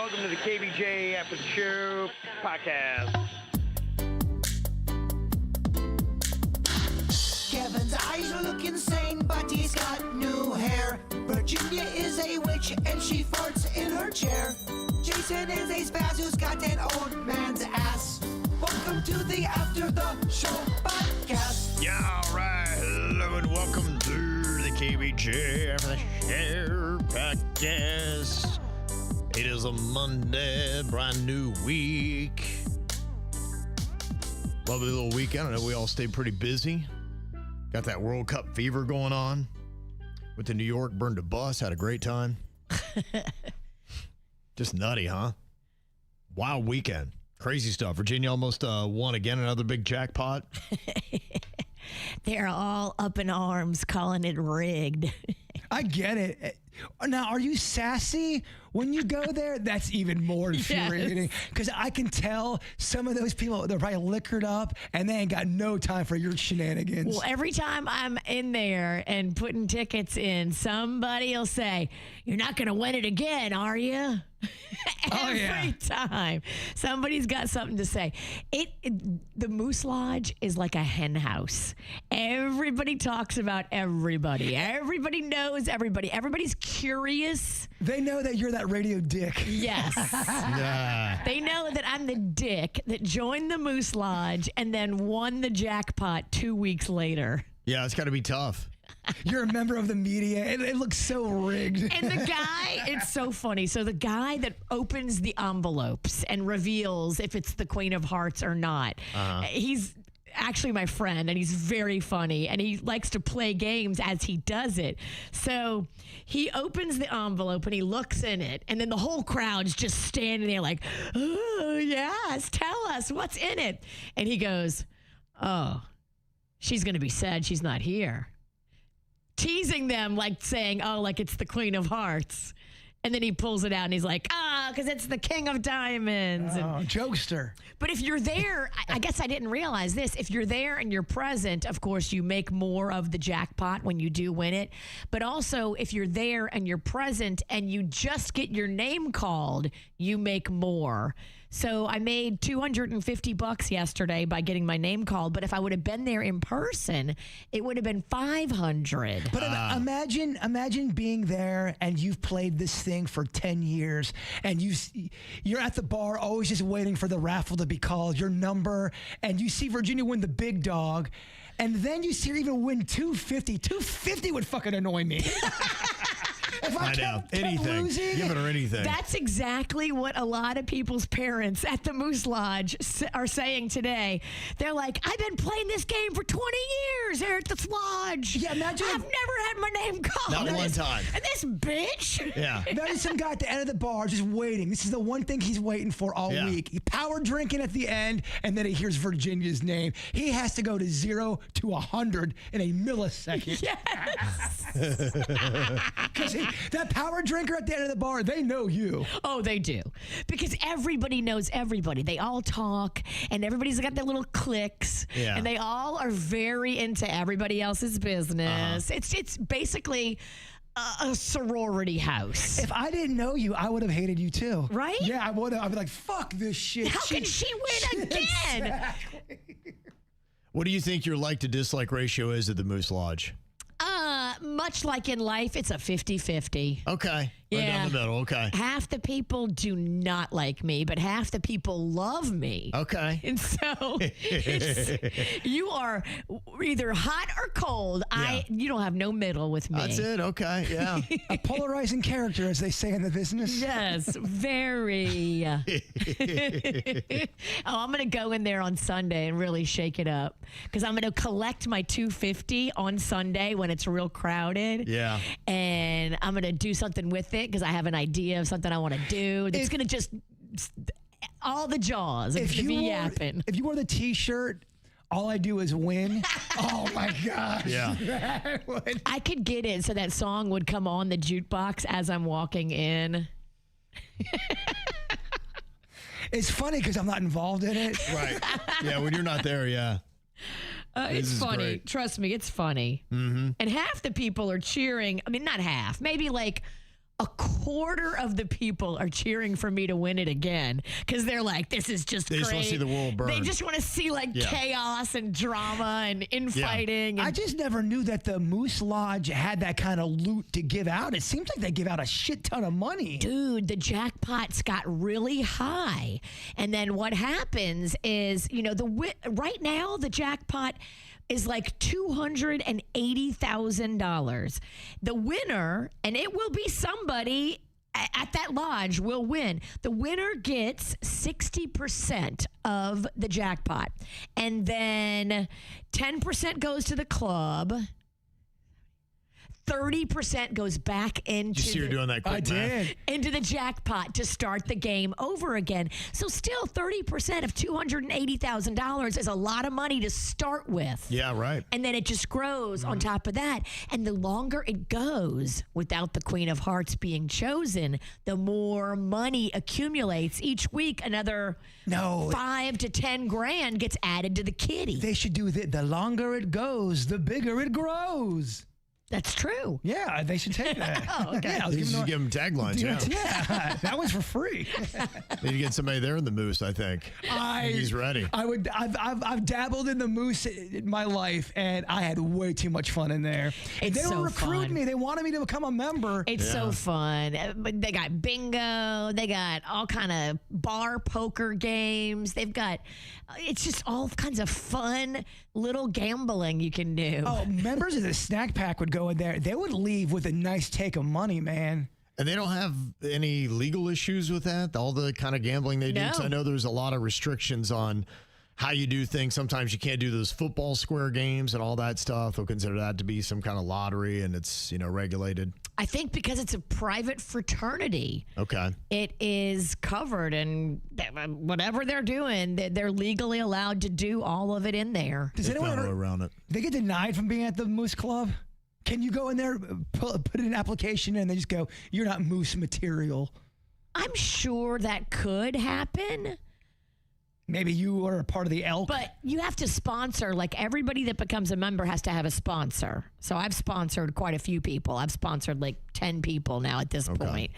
welcome to the KVJ ATS Show podcast. Kevin's eyes look insane, but he's got new hair. Virginia is a witch, and she farts in her chair. Jason is a spaz who's got an old man's ass. Welcome to the After the Show podcast. Yeah, all right. Hello and welcome to the KVJ After the Show podcast. It is a Monday, brand new week. Lovely little weekend. I know we all stayed pretty busy. Got that World Cup fever going on. Went to New York, burned a bus, had a great time. Just nutty, huh? Wild weekend. Crazy stuff. Virginia almost won again, another big jackpot. They're all up in arms calling it rigged. I get it. Now, are you sassy when you go there? That's even more infuriating because I can tell some of those people, they're probably liquored up and they ain't got no time for your shenanigans. Well, every time I'm in there and putting tickets in, somebody will say, "You're not going to win it again, are you?" Every time somebody's got something to say. The Moose Lodge is like a hen house. Everybody talks about everybody. Everybody knows everybody. Everybody's curious. They know that you're that radio dick. Yes. Yeah. They know that I'm the dick that joined the Moose Lodge and then won the jackpot 2 weeks later. Yeah, it's got to be tough. You're a member of the media. It looks so rigged. And the guy, it's so funny. So the guy that opens the envelopes and reveals if it's the Queen of Hearts or not, he's actually my friend and he's very funny and he likes to play games as he does it. So he opens the envelope and he looks in it and then the whole crowd's just standing there like, "Oh, yes, tell us what's in it." And he goes, "Oh, she's going to be sad she's not here." Teasing them, like saying, "Oh, like it's the Queen of Hearts." And then he pulls it out and he's like, because it's the King of Diamonds. Oh, jokester. But if you're there, I guess I didn't realize this. If you're there and you're present, of course, you make more of the jackpot when you do win it. But also, if you're there and you're present and you just get your name called, you make more. So I made $250 yesterday by getting my name called. But if I would have been there in person, it would have been $500. But imagine being there and you've played this thing for 10 years and you're at the bar always just waiting for the raffle to be called, your number, and you see Virginia win the big dog, and then you see her even win $250. $250 would fucking annoy me. If I kept anything. losing, Giving her anything. That's exactly what a lot of people's parents at the Moose Lodge are saying today. They're like, "I've been playing this game for 20 years here at this lodge. Yeah, imagine I've never had my name called. Not one time. And this bitch." Yeah. Imagine some guy at the end of the bar just waiting. This is the one thing he's waiting for all week. He power drinking at the end, and then he hears Virginia's name. He has to go to 0 to 100 in a millisecond. Yes. Because that power drinker at the end of the bar, they know you. Oh, they do. Because everybody knows everybody. They all talk, and everybody's got their little cliques, and they all are very into everybody else's business. It's basically a sorority house. If I didn't know you, I would have hated you too. Right? Yeah, I would have. I'd be like, fuck this shit. How can she win again? Exactly. What do you think your like to dislike ratio is at the Moose Lodge? Much like in life, it's a 50-50. Okay. Right Yeah. down the middle. Okay. Half the people do not like me, but half the people love me. Okay. And so you are either hot or cold. You don't have no middle with me. That's it. Okay. Yeah. A polarizing character, as they say in the business. Yes, very. I'm going to go in there on Sunday and really shake it up because I'm going to collect my $250 on Sunday when it's real crowded. Yeah. And I'm going to do something with it because I have an idea of something I want to do. It's going to just all the jaws. If you wore the T-shirt, all I do is win. Oh my gosh. Yeah. I could get it so that song would come on the jukebox as I'm walking in. It's funny because I'm not involved in it. Right. Yeah, when you're not there, yeah. It's funny. Great. Trust me, it's funny. Mm-hmm. And half the people are cheering. I mean, not half. Maybe like a quarter of the people are cheering for me to win it again because they're like, this is just They great. just want to see the world burn. They just want to see chaos and drama and infighting. I And just never knew that the Moose Lodge had that kind of loot to give out. It seems like they give out a shit ton of money. dude, the jackpots got really high. And then what happens is, right now the jackpot is like $280,000. The winner, and it will be somebody at that lodge, will win. The winner gets 60% of the jackpot. And then 10% goes to the club. 30% goes back into You see her doing that quick math? into the jackpot to start the game over again. So still 30% of $280,000 is a lot of money to start with. Yeah, right. And then it just grows on top of that. And the longer it goes without the Queen of Hearts being chosen, the more money accumulates. Each week, another 5 to 10 grand gets added to the kitty. They should do it. The longer it goes, the bigger it grows. That's true. Yeah, they should take that. Oh, okay. Yeah, They should give them taglines, yeah. Yeah, that one's for free. Need to get somebody there in the Moose, I think. He's ready. I've dabbled in the Moose in my life, and I had way too much fun in there. It's They so were recruiting fun. me. They wanted me to become a member. It's so fun. But they got bingo. They got all kind of bar poker games. They've got, it's just all kinds of fun little gambling you can do. Oh, members of the snack pack would go in there. They would leave with a nice take of money, man. And they don't have any legal issues with that? All the kind of gambling they do? No. 'Cause I know there's a lot of restrictions on how you do things. Sometimes you can't do those football square games and all that stuff. They'll consider that to be some kind of lottery, and it's, regulated. I think because it's a private fraternity, Okay. it is covered, and whatever they're doing, they're legally allowed to do all of it in there. Does They anyone found a way ever, around it. they get denied from being at the Moose Club? Can you go in there, put in an application, and they just go, "You're not Moose material"? I'm sure that could happen. Maybe you are a part of the elk. But you have to sponsor, like everybody that becomes a member has to have a sponsor. So I've sponsored quite a few people. I've sponsored like 10 people now at this point.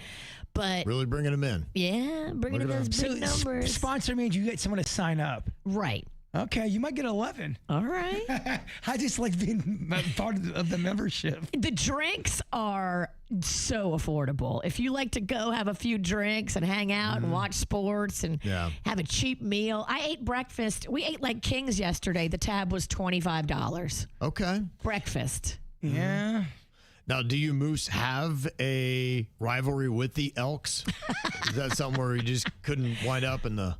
But Really bringing them in. yeah, bringing in Look at those big numbers. Sponsor means you get someone to sign up. Right. Okay, you might get 11. All right. I just like being part of the membership. The drinks are so affordable. If you like to go have a few drinks and hang out and watch sports and have a cheap meal. I ate breakfast. We ate like kings yesterday. The tab was $25. Okay. Breakfast. Yeah. Now, do you Moose have a rivalry with the Elks? Is that something where you just couldn't wind up in the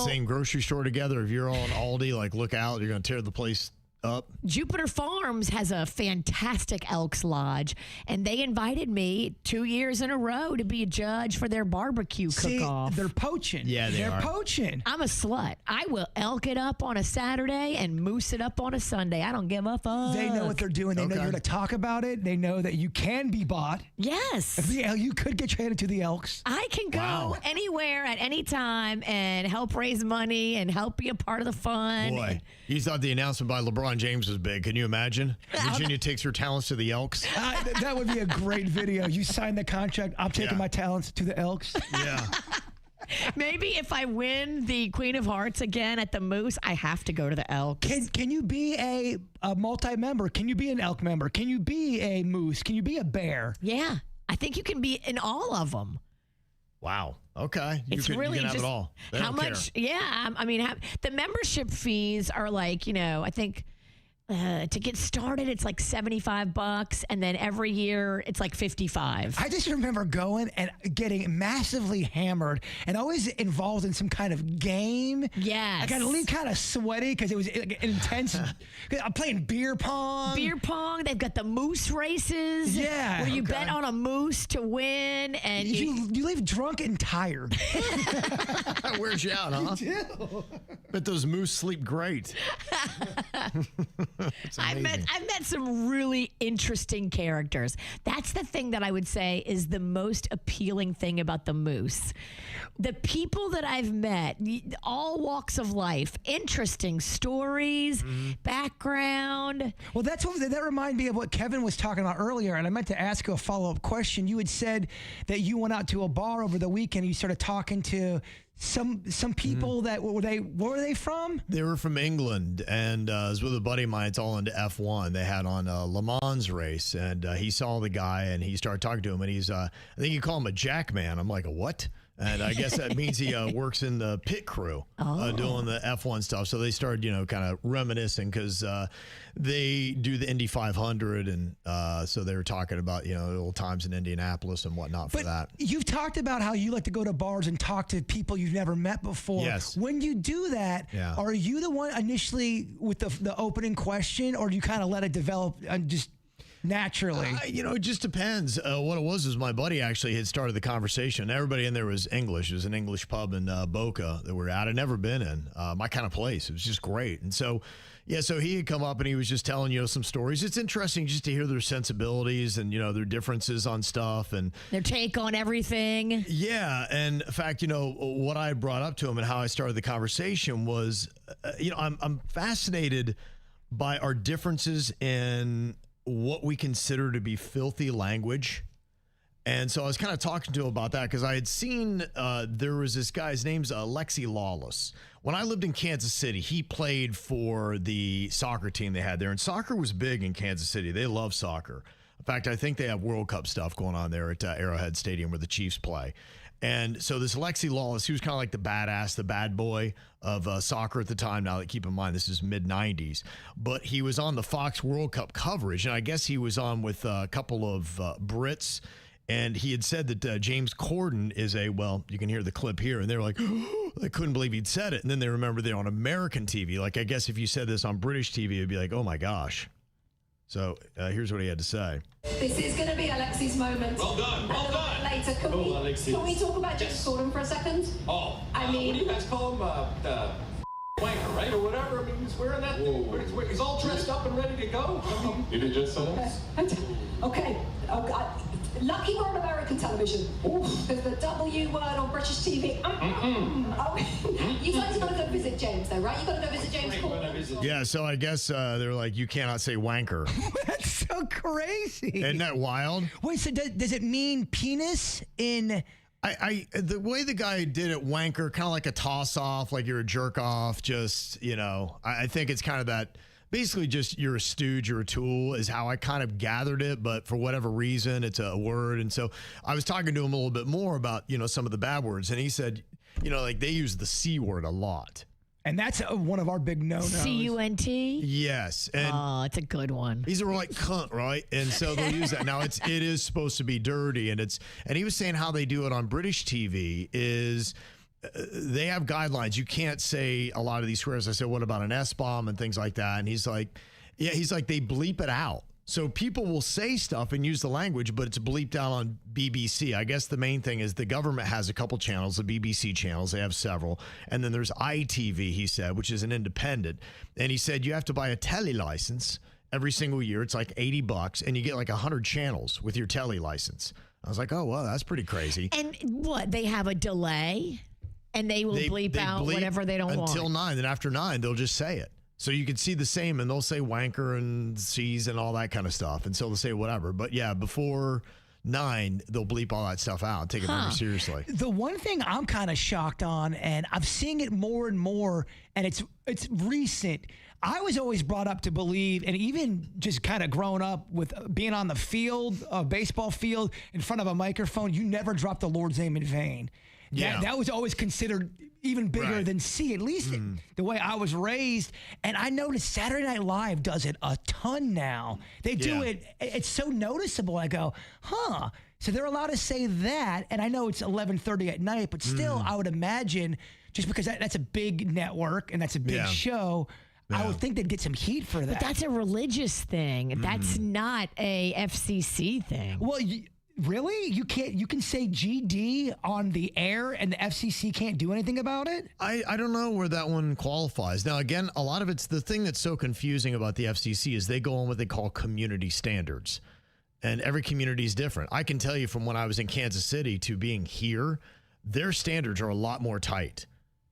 same grocery store together? If you're all in Aldi, like, look out, you're going to tear the place up. Jupiter Farms has a fantastic Elks Lodge, and they invited me 2 years in a row to be a judge for their barbecue cook-off. They're poaching. Yeah, they they're are. poaching. I'm a slut. I will elk it up on a Saturday and moose it up on a Sunday. I don't give a fuck. They know what they're doing. They know Okay. you're going to talk about it. They know that you can be bought. Yes. You could get traded to the Elks. I can go anywhere at any time and help raise money and help be a part of the fun. Boy, you thought the announcement by LeBron James was big. Can you imagine? Virginia takes her talents to the Elks. That would be a great video. You sign the contract. I'm taking my talents to the Elks. Yeah. Maybe if I win the Queen of Hearts again at the Moose, I have to go to the Elks. Can you be a multi-member? Can you be an elk member? Can you be a moose? Can you be a bear? Yeah. I think you can be in all of them. Wow. Okay. It's you really can have just it all. They how don't care. much. Yeah, I mean, the membership fees are like, I think to get started, it's like $75, and then every year it's like $55. I just remember going and getting massively hammered and always involved in some kind of game. Yes. I got to leave kind of sweaty because it was intense. I'm playing beer pong. Beer pong. They've got the moose races. Yeah, where you okay. bet on a moose to win, and You leave drunk and tired. That wears you out, huh? You do. Bet those moose sleep great. I met some really interesting characters. That's the thing that I would say is the most appealing thing about the Moose. The people that I've met, all walks of life, interesting stories, background. Well, that reminded me of what Kevin was talking about earlier, and I meant to ask you a follow-up question. You had said that you went out to a bar over the weekend. You started talking to some people that where were they from? They were from England, and I was with a buddy of mine. It's all into F1. They had on a Le Mans race, and he saw the guy, and he started talking to him, and he's I think you call him a jackman. I'm like, a what? And I guess that means he works in the pit crew doing the F1 stuff. So they started, kind of reminiscing because they do the Indy 500. And so they were talking about, old times in Indianapolis and whatnot for that. You've talked about how you like to go to bars and talk to people you've never met before. Yes. When you do that, are you the one initially with the opening question, or do you kind of let it develop and just naturally? It just depends. What it was my buddy actually had started the conversation. Everybody in there was English. It was an English pub in Boca that we're at. I'd never been in. My kind of place. It was just great. And so, so he had come up and he was just telling, some stories. It's interesting just to hear their sensibilities and, their differences on stuff and their take on everything. Yeah. And in fact, what I brought up to him and how I started the conversation was, I'm fascinated by our differences in what we consider to be filthy language. And so I was kind of talking to him about that because I had seen there was this guy, his name's Alexi Lawless. When I lived in Kansas City, he played for the soccer team they had there. And soccer was big in Kansas City. They love soccer. In fact, I think they have World Cup stuff going on there at Arrowhead Stadium where the Chiefs play. And so this Alexi Lawless, he was kind of like the badass, the bad boy of soccer at the time. Now, keep in mind, this is mid-'90s. But he was on the Fox World Cup coverage, and I guess he was on with a couple of Brits. And he had said that James Corden is you can hear the clip here. And they were like, they couldn't believe he'd said it. And then they remember they're on American TV. Like, I guess if you said this on British TV, it'd be like, oh, my gosh. So here's what he had to say. This is going to be Alexi's moment. Well done, well done. Later, can we talk about James Corden for a second? Oh, I mean, what do you guys call him? Wanker, right, or whatever. I mean, he's wearing that. He's all dressed up and ready to go. I mean, you did just say that. Okay. Lucky we're on American television. There's the W word on British TV. You guys got to go visit James, though, right? You got to go visit James Corden. Yeah, so I guess they're like, you cannot say wanker. That's so crazy. Isn't that wild? Wait, so does it mean penis in... The way the guy did it, wanker, kind of like a toss off, like you're a jerk off, just, I think it's kind of that... Basically, just you're a stooge or a tool is how I kind of gathered it. But for whatever reason, it's a word. And so I was talking to him a little bit more about, some of the bad words. And he said, like they use the C word a lot. And that's one of our big no-nos. C-U-N-T? Yes. And it's a good one. These are like cunt, right? And so they'll use that. Now, it is supposed to be dirty. And he was saying how they do it on British TV is... they have guidelines. You can't say a lot of these swears. I said, what about an S-bomb and things like that? And he's like, they bleep it out. So people will say stuff and use the language, but it's bleeped out on BBC. I guess the main thing is the government has a couple channels, the BBC channels. They have several. And then there's ITV, he said, which is an independent. And he said you have to buy a telly license every single year. It's like $80, and you get like 100 channels with your telly license. I was like, oh, well, that's pretty crazy. And what? They have a delay? And they will bleep out whatever they don't want. Until 9. Then after 9, they'll just say it. So you can see the same, and they'll say wanker and C's and all that kind of stuff. And so they'll say whatever. But yeah, before 9, they'll bleep all that stuff out and take it very seriously. The one thing I'm kind of shocked on, and I'm seeing it more and more, and it's recent. I was always brought up to believe, and even just kind of growing up with being on the field, a baseball field, in front of a microphone, you never drop the Lord's name in vain. Yeah. That was always considered even bigger than C, at least the way I was raised. And I noticed Saturday Night Live does it a ton now. They do it. It's so noticeable. I go, so they're allowed to say that. And I know it's 11:30 at night, but still, I would imagine just because that's a big network and that's a big show, I would think they'd get some heat for that. But that's a religious thing. That's not a FCC thing. Well, Really? You can say GD on the air and the FCC can't do anything about it? I don't know where that one qualifies. Now, again, a lot of it's the thing that's so confusing about the FCC is they go on what they call community standards. And every community is different. I can tell you from when I was in Kansas City to being here, their standards are a lot more tight.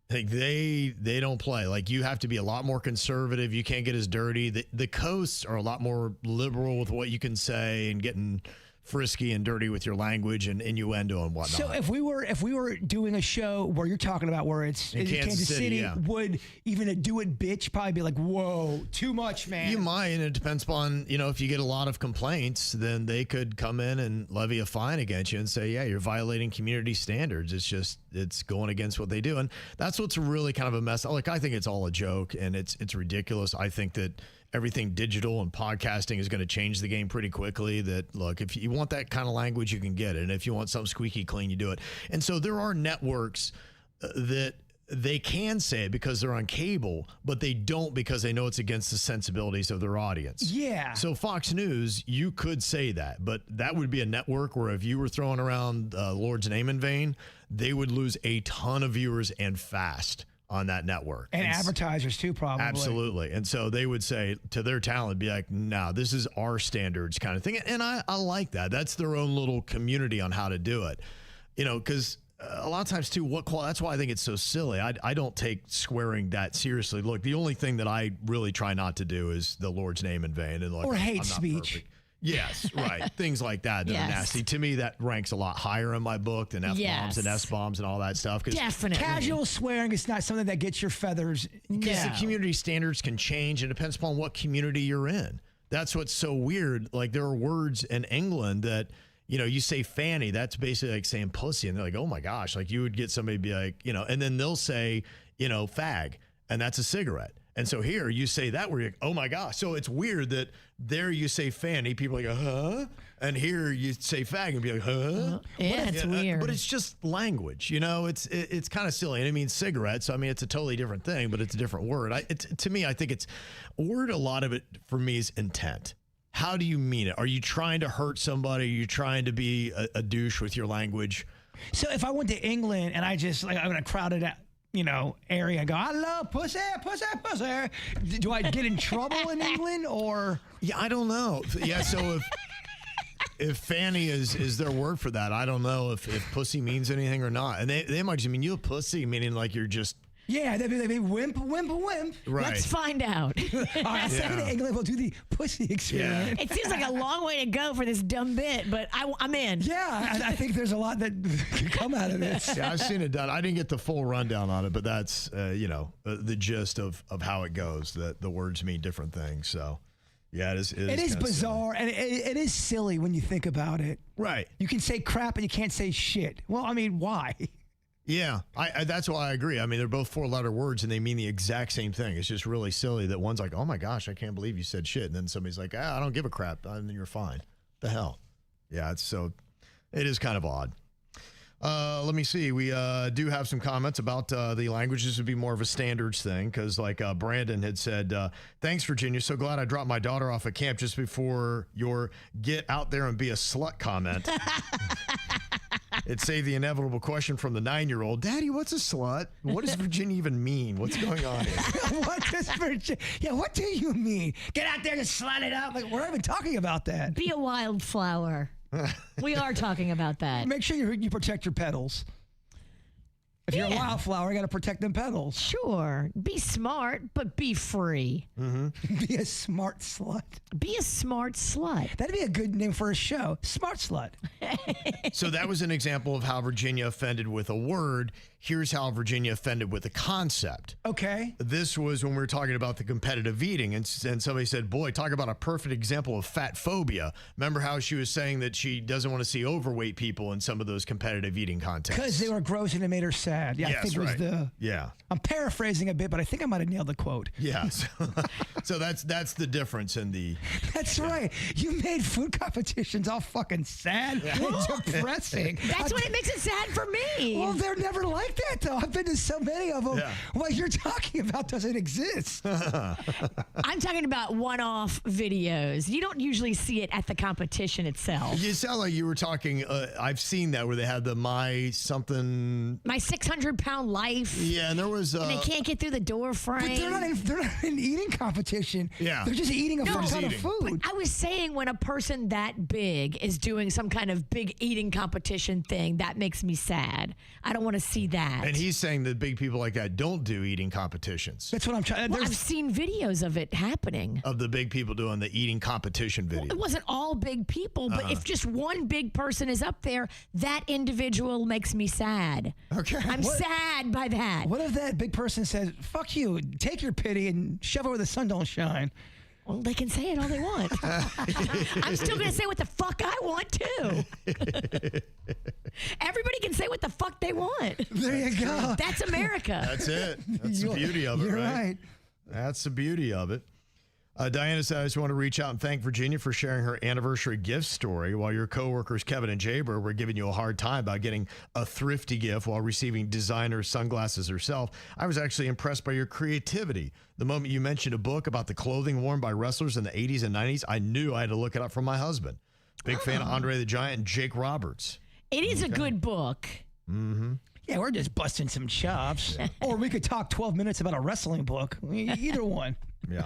Like they don't play. Like you have to be a lot more conservative. You can't get as dirty. The coasts are a lot more liberal with what you can say and getting frisky and dirty with your language and innuendo and whatnot. So if we were doing a show where you're talking about where it's in Kansas City yeah. Would even a do it bitch probably be like, whoa, too much, man? You might, and it depends upon, if you get a lot of complaints, then they could come in and levy a fine against you and say, yeah, you're violating community standards. It's going against what they do. And that's what's really kind of a mess. Like, I think it's all a joke and it's ridiculous. I think that everything digital and podcasting is going to change the game pretty quickly. That, look, if you want that kind of language, you can get it. And if you want something squeaky clean, you do it. And so there are networks that they can say it because they're on cable, but they don't because they know it's against the sensibilities of their audience. Yeah. So Fox News, you could say that, but that would be a network where if you were throwing around Lord's name in vain, they would lose a ton of viewers and fast on that network. And advertisers too, probably. Absolutely. And so they would say to their talent, be like, no, this is our standards kind of thing. And I like that. That's their own little community on how to do it. Because a lot of times too, that's why I think it's so silly. I don't take swearing that seriously. Look, the only thing that I really try not to do is the Lord's name in vain. And or hate speech. Perfect. Yes, right. Things like that are nasty. To me, that ranks a lot higher in my book than F-bombs and S-bombs and all that stuff. Definitely. Casual swearing is not something that gets your feathers. Because the community standards can change and it depends upon what community you're in. That's what's so weird. Like there are words in England that, you say fanny, that's basically like saying pussy. And they're like, oh my gosh. Like you would get somebody to be like, and then they'll say, fag, and that's a cigarette. And so here you say that where you're like, oh my gosh. So it's weird that there you say fanny, people are like, huh? And here you say fag and be like, huh? Yeah, it's weird. But it's just language, it's kind of silly. And it means cigarette. So, it's a totally different thing, but it's a different word. To me, I think a lot of it for me is intent. How do you mean it? Are you trying to hurt somebody? Are you trying to be a douche with your language? So if I went to England and I'm going to crowd it out, area and go, I love pussy, pussy, pussy. Do I get in trouble in England or? Yeah, I don't know. Yeah, so if fanny is their word for that, I don't know if pussy means anything or not. And they might just mean you a pussy, meaning like you're just. Yeah, they'd be wimp, wimp, wimp. Right. Let's find out. All right, send it to England. We'll do the pussy experiment. It seems like a long way to go for this dumb bit, but I'm in. Yeah, I think there's a lot that could come out of this. Yeah, I've seen it done. I didn't get the full rundown on it, but that's, the gist of how it goes, that the words mean different things. So, yeah, it is bizarre, silly. and it is silly when you think about it. Right. You can say crap, and you can't say shit. Well, why? Yeah, that's why I agree. They're both 4-letter words and they mean the exact same thing. It's just really silly that one's like, oh my gosh, I can't believe you said shit. And then somebody's like, I don't give a crap. And then you're fine. The hell? Yeah, it is kind of odd. Let me see. We do have some comments about the language. This would be more of a standards thing because like Brandon had said, thanks, Virginia. So glad I dropped my daughter off at camp just before your get out there and be a slut comment. It saved the inevitable question from the 9-year-old. Daddy, what's a slut? What does Virginia even mean? What's going on here? What does Virginia? Yeah, what do you mean? Get out there and slut it out. Like we're not even talking about that. Be a wildflower. We are talking about that. Make sure you protect your petals. If you're a wildflower, you got to protect them petals. Sure. Be smart, but be free. Mm-hmm. Be a smart slut. Be a smart slut. That'd be a good name for a show. Smart Slut. So that was an example of how Virginia offended with a word. Here's how Virginia offended with a concept. Okay. This was when we were talking about the competitive eating, and somebody said, boy, talk about a perfect example of fat phobia. Remember how she was saying that she doesn't want to see overweight people in some of those competitive eating contests? Because they were gross and it made her sad. Yeah, yes, I think it was I'm paraphrasing a bit, but I think I might have nailed the quote. Yes. So that's the difference in the... That's right. You made food competitions all fucking sad and depressing. That's what it makes it sad for me. Well, they're never like like that, though. I've been to so many of them. Yeah. What you're talking about doesn't exist. I'm talking about one-off videos. You don't usually see it at the competition itself. You sound like you were talking, I've seen that where they had the My 600-pound life. Yeah, and there was... and they can't get through the door frame. But they're not in eating competition. Yeah. They're just eating a fuck ton of eating. food. I was saying when a person that big is doing some kind of big eating competition thing, that makes me sad. I don't want to see that. And he's saying that big people like that don't do eating competitions. That's what I'm trying. Well, I've seen videos of it happening. Of the big people doing the eating competition video. It wasn't all big people, but if just one big person is up there, that individual makes me sad. Okay. I'm sad by that. What if that big person says, fuck you, take your pity and shove it where the sun don't shine? Well, they can say it all they want. I'm still going to say what the fuck I want, too. Everybody can say what the fuck they want. There you go. That's America. That's it. That's the beauty of it, You're right? right. That's the beauty of it. Diana said, I just want to reach out and thank Virginia for sharing her anniversary gift story while your coworkers, Kevin and Jaber, were giving you a hard time about getting a thrifty gift while receiving designer sunglasses herself. I was actually impressed by your creativity. The moment you mentioned a book about the clothing worn by wrestlers in the 80s and 90s, I knew I had to look it up for my husband. Big fan of Andre the Giant and Jake Roberts. It is a good book. Mm-hmm. Yeah, we're just busting some chops. Or we could talk 12 minutes about a wrestling book. Either one. Yeah.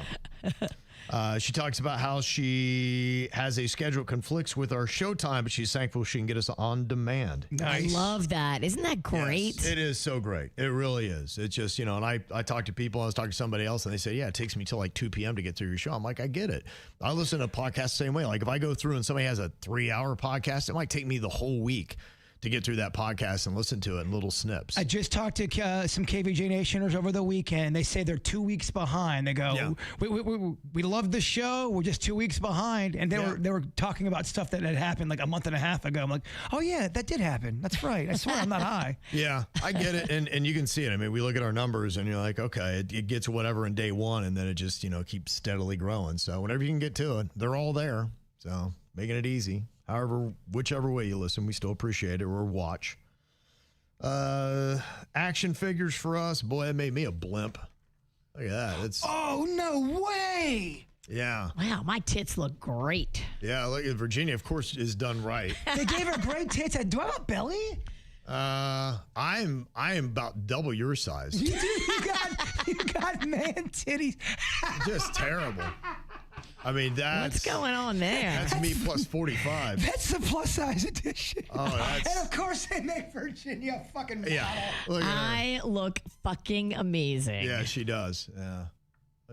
She talks about how she has a schedule that conflicts with our showtime, but she's thankful she can get us on demand. Nice. I love that. Isn't that great? Yes, it is so great. It really is. It's just, and I talk to people, I was talking to somebody else, and they say, yeah, it takes me till like 2 p.m. to get through your show. I'm like, I get it. I listen to podcasts the same way. Like if I go through and somebody has a 3-hour podcast, it might take me the whole week to get through that podcast and listen to it in little snips. I just talked to some KVJ Nationers over the weekend. They say they're 2 weeks behind. They go, we love the show. We're just 2 weeks behind. And they were talking about stuff that had happened like a month and a half ago. I'm like, oh yeah, that did happen. That's right. I swear I'm not high. Yeah, I get it. And you can see it. I mean, we look at our numbers and you're like, okay, it gets whatever in day one. And then it just, keeps steadily growing. So whenever you can get to it, they're all there. So making it easy. However, whichever way you listen, we still appreciate it or watch. Action figures for us. Boy, it made me a blimp. Look at that. Oh, no way. Yeah. Wow, my tits look great. Yeah, look at Virginia, of course, is done right. They gave her great tits. Do I have a belly? I am about double your size. You do. You got man titties. Just terrible. I mean, what's going on there? That's me plus 45. That's the plus size edition. Oh, that's... And of course they make Virginia a fucking model. Yeah. Look at her. I look fucking amazing. Yeah, she does. Yeah.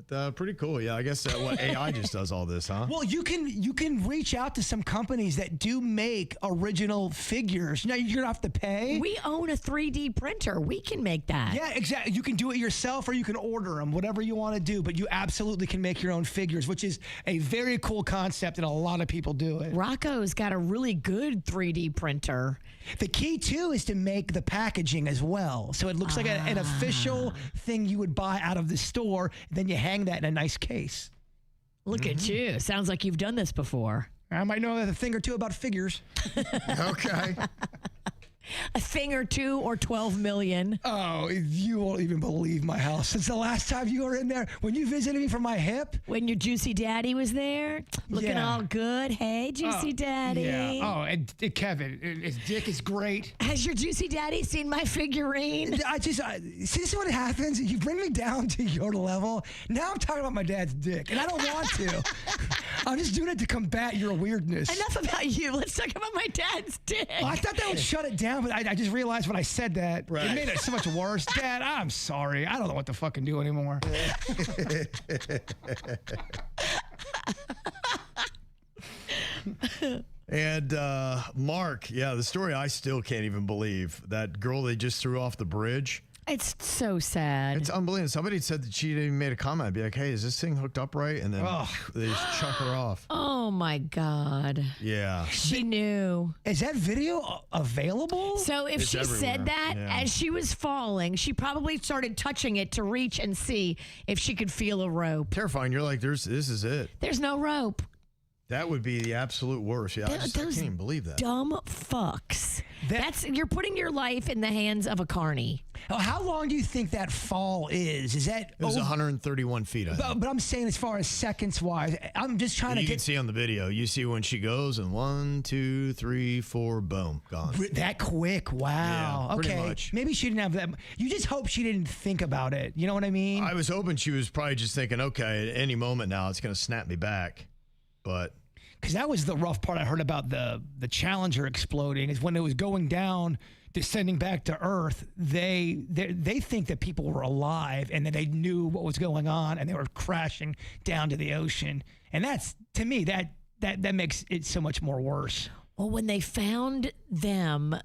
But pretty cool. Yeah, I guess what AI just does all this, huh? Well, you can reach out to some companies that do make original figures. Now, you don't have to pay. We own a 3D printer. We can make that. Yeah, exactly. You can do it yourself or you can order them, whatever you want to do. But you absolutely can make your own figures, which is a very cool concept, and a lot of people do it. Rocco's got a really good 3D printer. The key, too, is to make the packaging as well. So it looks like an official thing you would buy out of the store. Then you hang that in a nice case. Look at you. Sounds like you've done this before. I might know a thing or two about figures. Okay. A thing or two or 12 million. Oh, you won't even believe my house. Since the last time you were in there, when you visited me for my hip. When your Juicy Daddy was there, looking all good. Hey, Juicy Daddy. Yeah. Oh, and Kevin, his dick is great. Has your Juicy Daddy seen my figurine? See, this is what happens. You bring me down to your level. Now I'm talking about my dad's dick, and I don't want to. I'm just doing it to combat your weirdness. Enough about you. Let's talk about my dad's dick. Well, I thought that would shut it down, but I just realized when I said that, it made it so much worse. Dad, I'm sorry. I don't know what to fucking do anymore. And Mark, the story I still can't even believe. That girl they just threw off the bridge. It's so sad. It's unbelievable. Somebody said that she even made a comment. I'd be like, hey, is this thing hooked up right? And then they just chuck her off. Oh, my God. Yeah. She knew. Is that video available? So if she said that as she was falling, she probably started touching it to reach and see if she could feel a rope. Terrifying. You're like, this is it. There's no rope. That would be the absolute worst. Yeah, I can't even believe that. Dumb fucks. You're putting your life in the hands of a carny. How long do you think that fall is? Is that It was 131 feet. I think. But I'm saying as far as seconds wise, I'm just trying to You can see on the video. You see when she goes and 1, 2, 3, 4, boom, gone. That quick. Wow. Yeah, okay. pretty much. Maybe she didn't have that. You just hope she didn't think about it. You know what I mean? I was hoping she was probably just thinking, okay, at any moment now it's going to snap me back. But because that was the rough part I heard about the Challenger exploding is when it was going down, descending back to Earth. They think that people were alive and that they knew what was going on and they were crashing down to the ocean. And that's, to me, that makes it so much more worse. Well, when they found them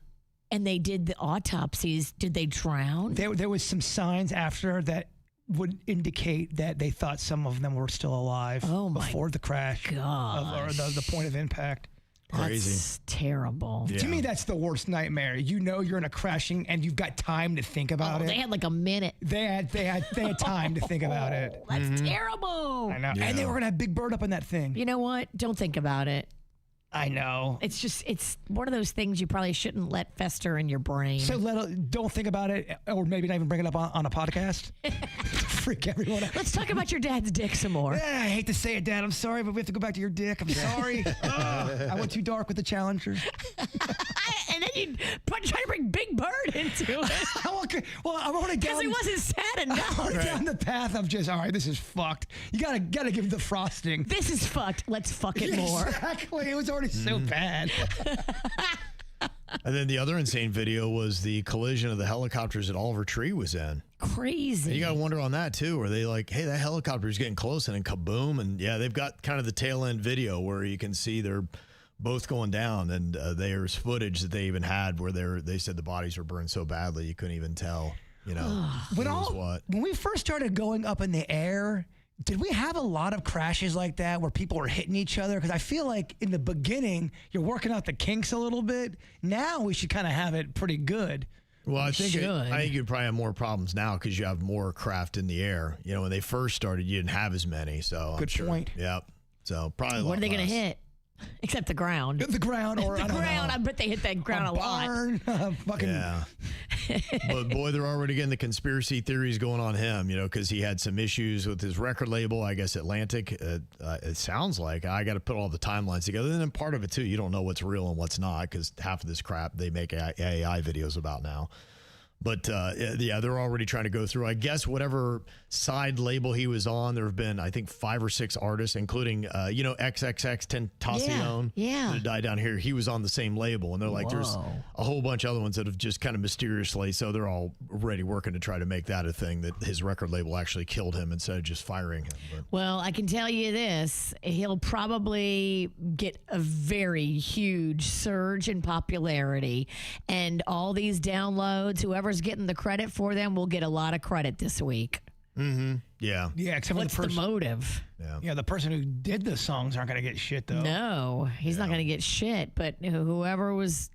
and they did the autopsies, did they drown? There was some signs after that would indicate that they thought some of them were still alive before the crash or the point of impact. crazy. That's terrible. Yeah. To me, that's the worst nightmare. You know you're in a crashing and you've got time to think about it. They had like a minute. They had time to think about it. That's terrible. I know. Yeah. And they were gonna have Big Bird up in that thing. You know what? Don't think about it. I know. It's one of those things you probably shouldn't let fester in your brain. So don't think about it, or maybe not even bring it up on a podcast. Freak everyone out. Let's talk about your dad's dick some more. Yeah, I hate to say it, Dad. I'm sorry, but we have to go back to your dick. I'm sorry. I went too dark with the Challenger. And then you try to bring Big Bird into it. I'm already down. Because he wasn't sad enough. I'm down the path of just, all right, this is fucked. You gotta give him the frosting. This is fucked. Let's fuck it more. Exactly. It was already so bad. And then the other insane video was the collision of the helicopters that Oliver Tree was in. Crazy. You got to wonder on that, too. Were they like, hey, that helicopter's getting close, and then kaboom. And yeah, they've got kind of the tail end video where you can see they're both going down. And there's footage that they even had where they said the bodies were burned so badly you couldn't even tell, you know, when we first started going up in the air, did we have a lot of crashes like that where people were hitting each other? Because I feel like in the beginning, you're working out the kinks a little bit. Now we should kind of have it pretty good. Well, I think you'd probably have more problems now because you have more craft in the air. You know, when they first started, you didn't have as many. So good point. Yep. So probably. What are they going to hit? Except the ground. The ground, or the ground. I bet they hit that ground a lot. Fucking. Yeah. But boy, they're already getting the conspiracy theories going on him, you know, because he had some issues with his record label, I guess Atlantic. It sounds like I got to put all the timelines together. And then part of it, too, you don't know what's real and what's not because half of this crap they make AI videos about now. But, yeah, they're already trying to go through, I guess, whatever side label he was on. There have been, I think, 5 or 6 artists, including, XXX Tentacion. Yeah. That died down here. He was on the same label. And they're like, there's a whole bunch of other ones that have just kind of mysteriously, so they're all already working to try to make that a thing, that his record label actually killed him instead of just firing him. But. Well, I can tell you this. He'll probably get a very huge surge in popularity. And all these downloads, whoever's getting the credit for them will get a lot of credit this week. Mm-hmm. Yeah. Yeah, except What's for the motive? Yeah, the person who did the songs aren't going to get shit, though. No, he's not going to get shit. But whoever was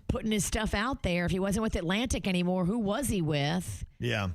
putting his stuff out there, if he wasn't with Atlantic anymore, who was he with? Yeah.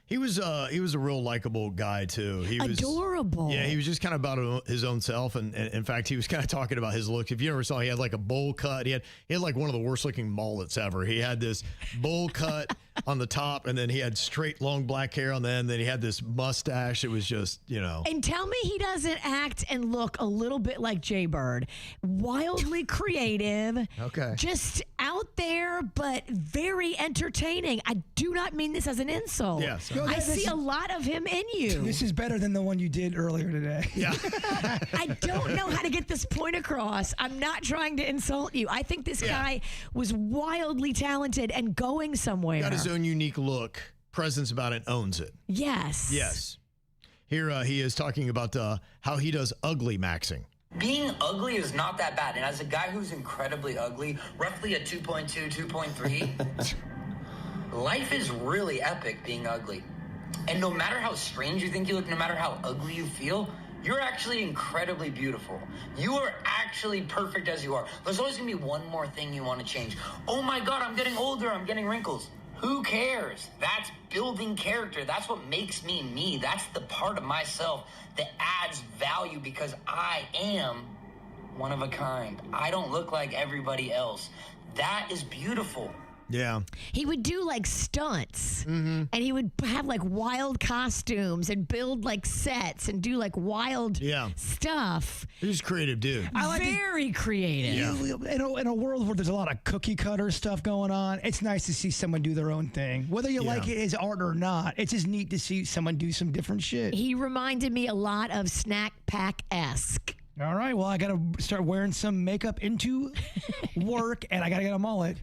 He was a real likable guy, too. He was adorable. Yeah, he was just kind of about his own self. And in fact, he was kind of talking about his look. If you ever saw, he had like a bowl cut. He had like one of the worst looking mullets ever. He had this bowl cut on the top, and then he had straight long black hair on the end. Then he had this mustache. It was just, you know. And tell me he doesn't act and look a little bit like Jay Bird. Wildly creative. Okay. Just out there, but very entertaining. I do not mean this as an insult. Yes. I see a lot of him in you. This is better than the one you did earlier today. Yeah. I don't know how to get this point across. I'm not trying to insult you. I think this guy was wildly talented and going somewhere. Got his own unique look, presence about it, owns it. Yes. Yes. Here he is talking about how he does ugly maxing. Being ugly is not that bad. And as a guy who's incredibly ugly, roughly a 2.2, 2.3, life is really epic being ugly. And no matter how strange you think you look, no matter how ugly you feel, you're actually incredibly beautiful. You are actually perfect as you are. There's always gonna be one more thing you want to change. Oh my God, I'm getting older, I'm getting wrinkles. Who cares? That's building character. That's what makes me me. That's the part of myself that adds value because I am one of a kind. I don't look like everybody else. That is beautiful. Yeah. He would do like stunts and he would have like wild costumes and build like sets and do like wild stuff. He's a creative dude. Very creative. Yeah. In a world where there's a lot of cookie cutter stuff going on, it's nice to see someone do their own thing. Whether you like it as art or not, it's just neat to see someone do some different shit. He reminded me a lot of Snack Pack-esque. All right, well, I got to start wearing some makeup into work, and I got to get a mullet.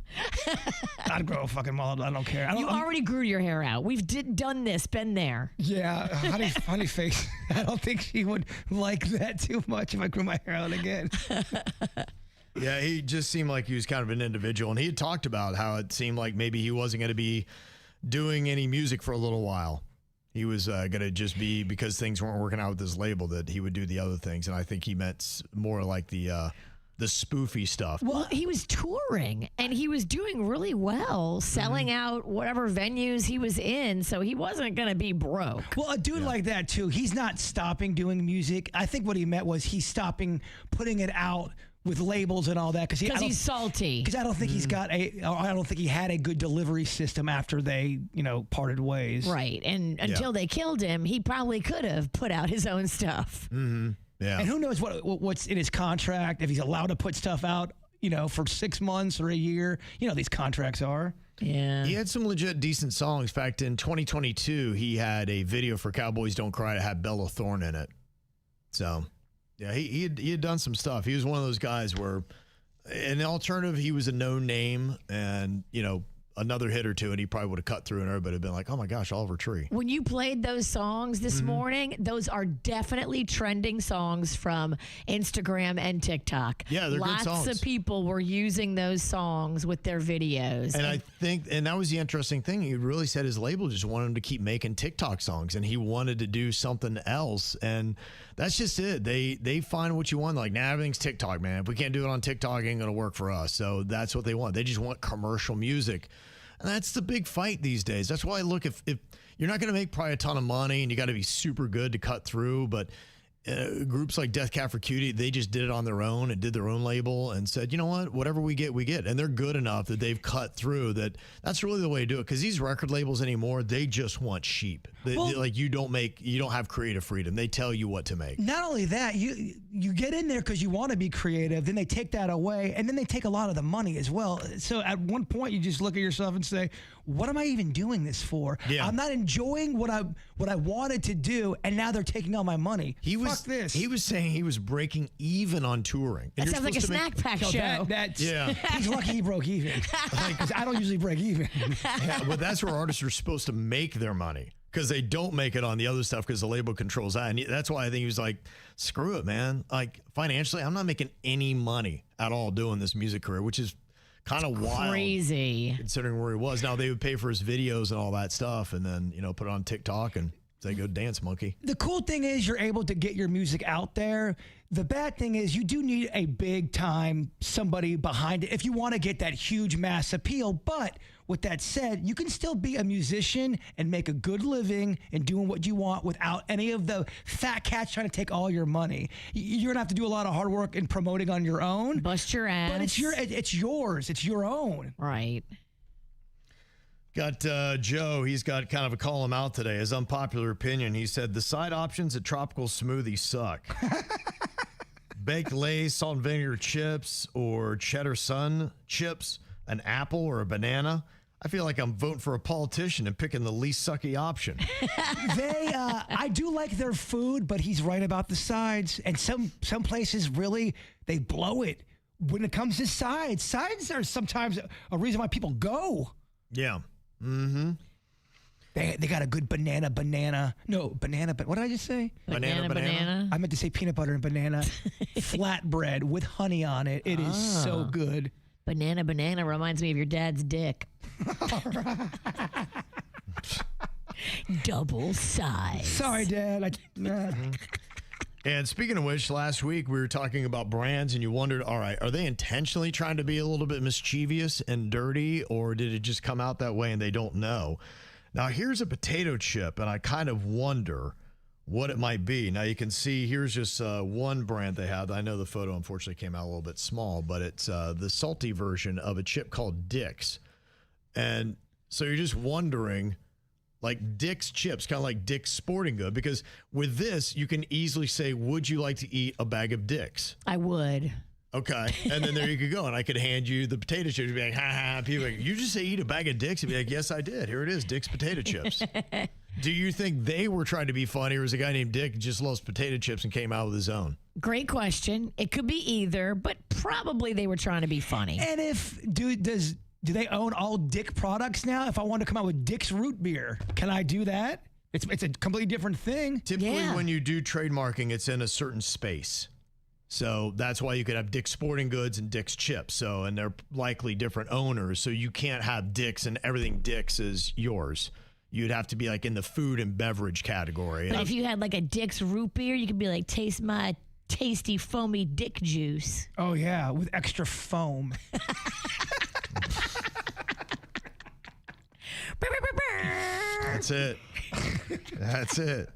I'd grow a fucking mullet. I don't care. You already grew your hair out. We've done this, been there. Yeah, honey face. I don't think she would like that too much if I grew my hair out again. Yeah, he just seemed like he was kind of an individual, and he had talked about how it seemed like maybe he wasn't going to be doing any music for a little while. He was going to just be, because things weren't working out with his label, that he would do the other things. And I think he meant more like the spoofy stuff. Well, he was touring and he was doing really well, selling out whatever venues he was in. So he wasn't going to be broke. Well, a dude like that, too, he's not stopping doing music. I think what he meant was he's stopping putting it out with labels and all that because he's salty. Because I don't think I don't think he had a good delivery system after they, parted ways. Right, and until they killed him, he probably could have put out his own stuff. Mm-hmm. Yeah, and who knows what's in his contract, if he's allowed to put stuff out, for 6 months or a year. These contracts are. Yeah, he had some legit decent songs. In fact, in 2022, he had a video for Cowboys Don't Cry that had Bella Thorne in it. So. Yeah, he had done some stuff. He was one of those guys where, in the alternative, he was a known name, and another hit or two, and he probably would have cut through, and everybody would have been like, "Oh my gosh, Oliver Tree." When you played those songs this morning, those are definitely trending songs from Instagram and TikTok. Yeah, they're good songs. Lots of people were using those songs with their videos. And I think, and that was the interesting thing. He really said his label just wanted him to keep making TikTok songs, and he wanted to do something else. And that's just it. They find what you want. Like, nah, everything's TikTok, man. If we can't do it on TikTok, it ain't going to work for us. So that's what they want. They just want commercial music. And that's the big fight these days. That's why, look, if you're not going to make probably a ton of money and you got to be super good to cut through, but groups like Death Cab for Cutie, they just did it on their own and did their own label and said, you know what, whatever we get, we get. And they're good enough that they've cut through that. That's really the way to do it. Because these record labels anymore, they just want sheep. Like you don't have creative freedom. They tell you what to make. Not only that, you get in there because you want to be creative. Then they take that away, and then they take a lot of the money as well. So at one point, you just look at yourself and say, "What am I even doing this for? Yeah. I'm not enjoying what I wanted to do, and now they're taking all my money." Fuck this. He was saying he was breaking even on touring. That sounds like a Snack Pack show. He's lucky he broke even. Because I don't usually break even. Yeah, but that's where artists are supposed to make their money. Because they don't make it on the other stuff because the label controls that. And that's why I think he was like, screw it, man. Like, financially, I'm not making any money at all doing this music career, which is kind of wild. Crazy. Considering where he was. Now, they would pay for his videos and all that stuff and then, put it on TikTok and say, go dance, monkey. The cool thing is you're able to get your music out there. The bad thing is you do need a big time somebody behind it if you want to get that huge mass appeal. But with that said, you can still be a musician and make a good living and doing what you want without any of the fat cats trying to take all your money. You're gonna have to do a lot of hard work in promoting on your own. Bust your ass. But it's yours. It's your own. Right. Got Joe. He's got kind of a call him out today. His unpopular opinion. He said the side options at Tropical Smoothie suck. Baked Lay's salt and vinegar chips or Cheddar Sun chips, an apple or a banana. I feel like I'm voting for a politician and picking the least sucky option. I do like their food, but he's right about the sides. And some places really, they blow it when it comes to sides. Sides are sometimes a reason why people go. Yeah. Mm-hmm. They got a good banana. No, banana. But what did I just say? Banana. I meant to say peanut butter and banana flatbread with honey on it. It is so good. Banana reminds me of your dad's dick. Double size. Sorry, Dad. And speaking of which, last week we were talking about brands and you wondered, all right, are they intentionally trying to be a little bit mischievous and dirty, or did it just come out that way and they don't know? Now, here's a potato chip, and I kind of wonder what it might be. Now you can see here's just one brand they have. I know the photo unfortunately came out a little bit small, but it's the salty version of a chip called Dick's. And so you're just wondering, like Dick's chips, kind of like Dick's Sporting Good, because with this, you can easily say, would you like to eat a bag of Dick's? I would. Okay. And then there you could go. And I could hand you the potato chips. You'd be like, ha ha. People like, you just say eat a bag of Dick's? You'd be like, yes, I did. Here it is, Dick's potato chips. Do you think they were trying to be funny, or was a guy named Dick who just loves potato chips and came out with his own? Great question. It could be either, but probably they were trying to be funny. And do they own all Dick products now? If I want to come out with Dick's root beer, can I do that? It's a completely different thing. Typically, when you do trademarking, it's in a certain space. So that's why you could have Dick's Sporting Goods and Dick's Chips. So, and they're likely different owners. So you can't have Dick's and everything Dick's is yours. You'd have to be like in the food and beverage category. But if you had like a Dick's root beer, you could be like, taste my tasty foamy Dick juice. Oh yeah, with extra foam. That's it. That's it.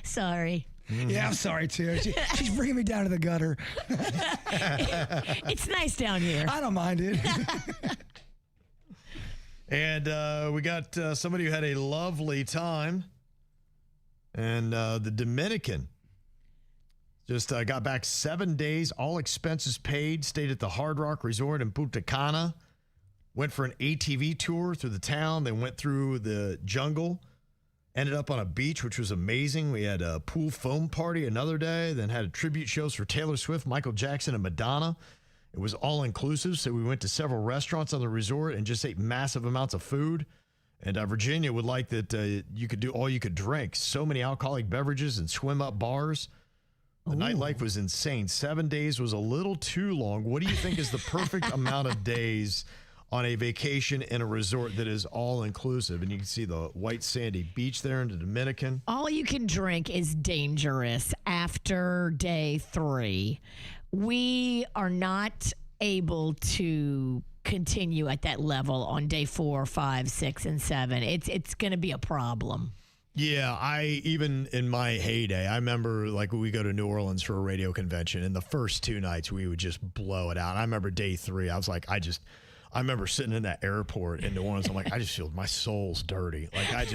Sorry. Yeah, I'm sorry too. She's bringing me down to the gutter. It's nice down here. I don't mind it. And we got somebody who had a lovely time. And the Dominican just got back 7 days, all expenses paid, stayed at the Hard Rock Resort in Punta Cana, went for an ATV tour through the town, then went through the jungle, ended up on a beach, which was amazing. We had a pool foam party another day, then had tribute shows for Taylor Swift, Michael Jackson, and Madonna. It was all-inclusive, so we went to several restaurants on the resort and just ate massive amounts of food. And Virginia would like that you could do all you could drink. So many alcoholic beverages and swim-up bars. The nightlife was insane. 7 days was a little too long. What do you think is the perfect amount of days on a vacation in a resort that is all-inclusive? And you can see the white sandy beach there in the Dominican. All you can drink is dangerous after day 3. We are not able to continue at that level on day 4, 5, 6, and 7. It's going to be a problem. Yeah, even in my heyday, I remember like we go to New Orleans for a radio convention, and the first 2 nights we would just blow it out. And I remember day 3, I was like, I remember sitting in that airport in New Orleans. I'm like, I just feel my soul's dirty. Like I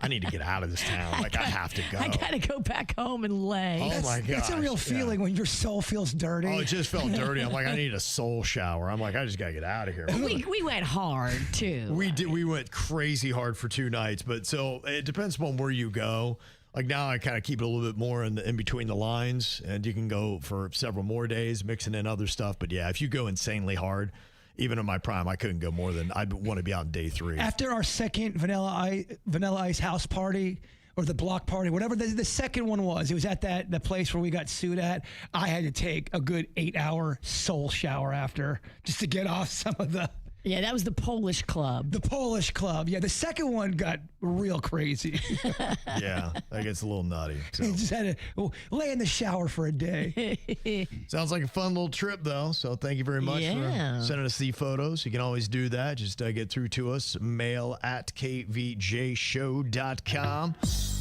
need to get out of this town. Like I have to go. I got to go back home and lay. Oh my God. It's a real feeling when your soul feels dirty. Oh, it just felt dirty. I'm like, I need a soul shower. I'm like, I just got to get out of here. We went hard too. We did. We went crazy hard for 2 nights, but so it depends upon where you go. Like now I kind of keep it a little bit more in between the lines, and you can go for several more days mixing in other stuff. But yeah, if you go insanely hard, even in my prime, I couldn't go more than I'd want to be out in day 3. After our second Vanilla Ice house party, or the block party, whatever the second one was, it was at the place where we got sued at. I had to take a good 8-hour soul shower after, just to get off some of the. Yeah, that was the Polish club. The Polish club. Yeah, the second one got real crazy. Yeah, that gets a little nutty. So. You just had to lay in the shower for a day. Sounds like a fun little trip, though. So thank you very much for sending us the photos. You can always do that. Just get through to us. Mail at KVJShow.com.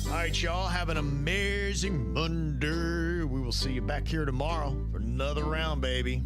All right, y'all. Have an amazing Monday. We will see you back here tomorrow for another round, baby.